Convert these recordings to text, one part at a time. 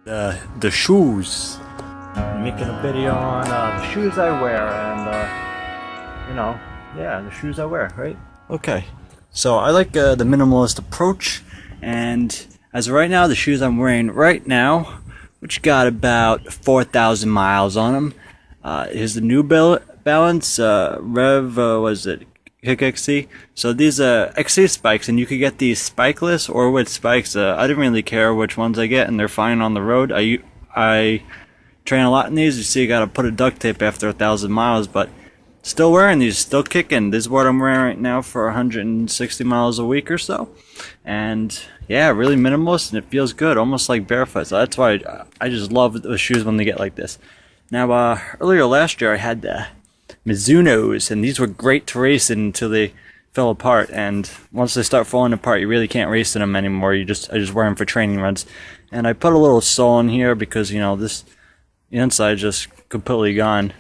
The shoes. I'm making a video on the shoes I wear and yeah, the shoes I wear, right? Okay. So I like the minimalist approach, and as of right now, the shoes I'm wearing right now, which got about 4,000 miles on them, is the New Balance Rev. Was it Kick XC? So these XC spikes, and you could get these spikeless or with spikes. I didn't really care which ones I get, and they're fine on the road. I train a lot in these. You see, you gotta put a duct tape after 1,000 miles, but still wearing these, still kicking. This is what I'm wearing right now for 160 miles a week or so, and yeah, really minimalist, and it feels good, almost like barefoot. So that's why I just love the shoes when they get like this. Now, earlier last year, I had the Mizunos, and these were great to race in until they fell apart. And once they start falling apart, you really can't race in them anymore. I just wear them for training runs. And I put a little sole in here because the inside just completely gone.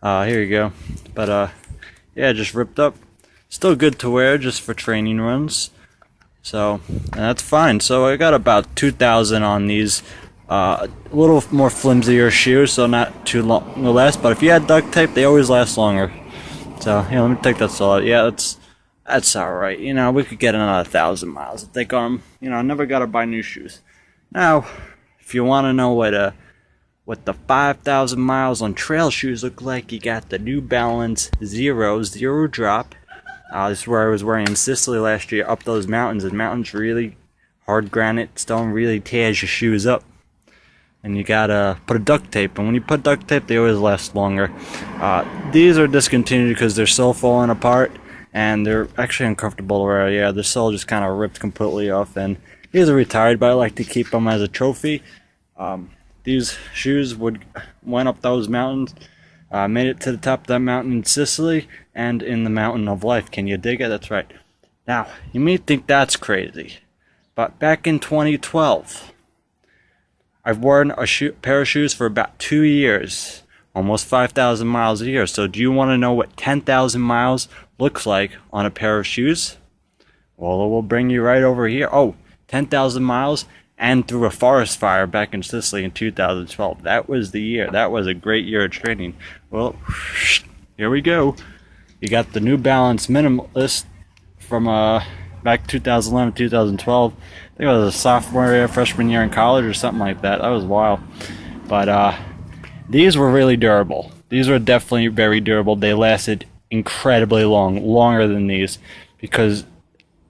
Here you go. But yeah, just ripped up. Still good to wear just for training runs. So and that's fine. So I got about 2,000 on these. A little more flimsier shoes, so not too long to last. But if you had duct tape, they always last longer. So yeah, let me take that sole out. Yeah, that's all right. We could get another 1,000 miles. I think I never got to buy new shoes. Now, if you want to know what the 5,000 miles on trail shoes look like, you got the New Balance Zero Drop. This is where I was wearing in Sicily last year, up those mountains. And mountains really hard granite stone really tears your shoes up. And you gotta put a duct tape, and when you put duct tape, they always last longer. These are discontinued because they're so falling apart, and they're actually uncomfortable to wear. Yeah, the sole just kind of ripped completely off, and these are retired, but I like to keep them as a trophy. These shoes went up those mountains, made it to the top of that mountain in Sicily, and in the mountain of life. Can you dig it? That's right. Now, you may think that's crazy, but back in 2012, I've worn a pair of shoes for about 2 years, almost 5,000 miles a year. So do you want to know what 10,000 miles looks like on a pair of shoes? Well, it will bring you right over here. Oh, 10,000 miles and through a forest fire back in Sicily in 2012. That was the year. That was a great year of training. Well, here we go. You got the New Balance Minimalist from back 2011, 2012. I think it was a sophomore year, freshman year in college or something like that. That was wild. But these were really durable. These were definitely very durable. They lasted incredibly long, longer than these, because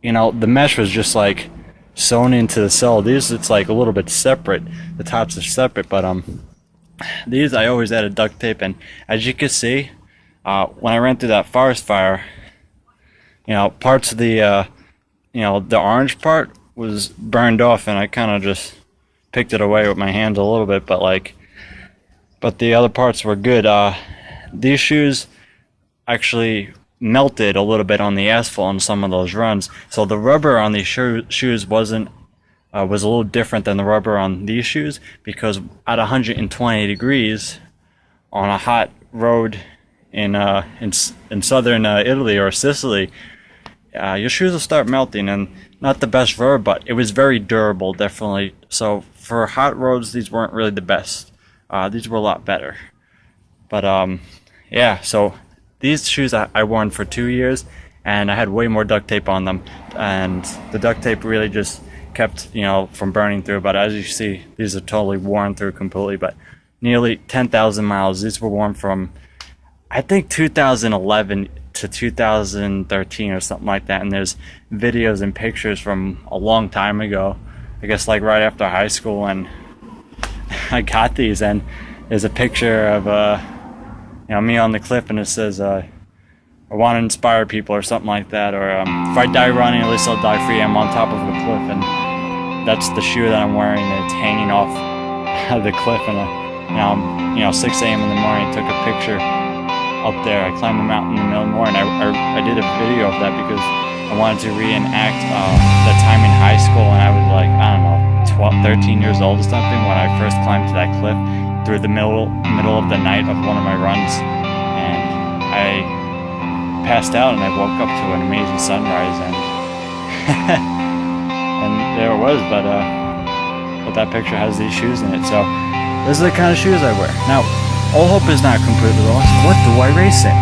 the mesh was just like sewn into the sole. These, it's like a little bit separate. The tops are separate, but these I always added duct tape. And as you can see, when I ran through that forest fire, parts of the the orange part was burned off, and I kind of just picked it away with my hands a little bit, but the other parts were good. These shoes actually melted a little bit on the asphalt on some of those runs, so the rubber on these shoes was a little different than the rubber on these shoes, because at 120 degrees on a hot road in southern Italy or Sicily, your shoes will start melting. And not the best rubber, but it was very durable, definitely. So for hot roads, these weren't really the best. These were a lot better. But yeah, so these shoes I worn for 2 years, and I had way more duct tape on them, and the duct tape really just kept from burning through. But as you see, these are totally worn through completely. But nearly 10,000 miles. These were worn from, I think, 2011 to 2013 or something like that. And there's videos and pictures from a long time ago, I guess like right after high school, and I got these, and there's a picture of me on the cliff, and it says I want to inspire people or something like that, or if I die running, at least I'll die free. I'm on top of a cliff, and that's the shoe that I'm wearing. It's hanging off of the cliff, and now 6 a.m. in the morning, I took a picture up there. I climbed the mountain in the middle of the morning. I did a video of that because I wanted to reenact that time in high school, and I was like, I don't know, 13 years old or something, when I first climbed to that cliff through the middle of the night of one of my runs, and I passed out, and I woke up to an amazing sunrise, and and there it was. But but that picture has these shoes in it. So this is the kind of shoes I wear. Now, all hope is not completely lost. What do I race in?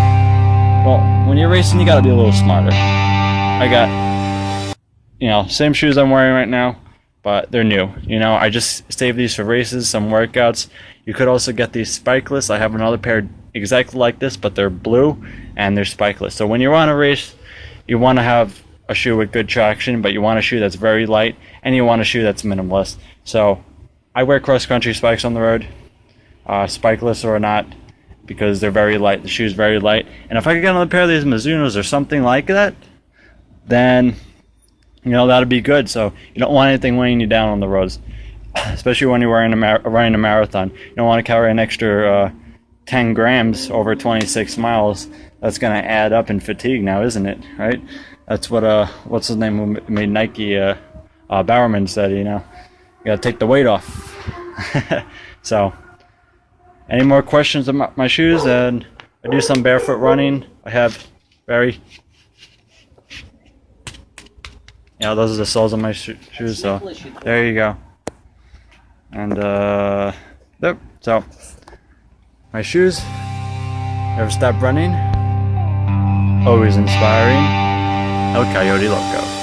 Well, when you're racing, you gotta be a little smarter. I got, same shoes I'm wearing right now, but they're new. I just saved these for races, some workouts. You could also get these spikeless. I have another pair exactly like this, but they're blue and they're spikeless. So when you're on a race, you want to have a shoe with good traction, but you want a shoe that's very light, and you want a shoe that's minimalist. So I wear cross-country spikes on the road, spikeless or not, because they're very light. The shoe's very light. And if I could get another pair of these Mizunos or something like that, then that'd be good. So you don't want anything weighing you down on the roads, especially when you're running a marathon. You don't want to carry an extra 10 grams over 26 miles. That's going to add up in fatigue now, isn't it? Right? That's what what's his name who made Nike, Bowerman said. You got to take the weight off. So, any more questions about my shoes? And I do some barefoot running. I have those are the soles of my shoes. So there you go. And yep. So my shoes never stop running, always inspiring. El Coyote Loco.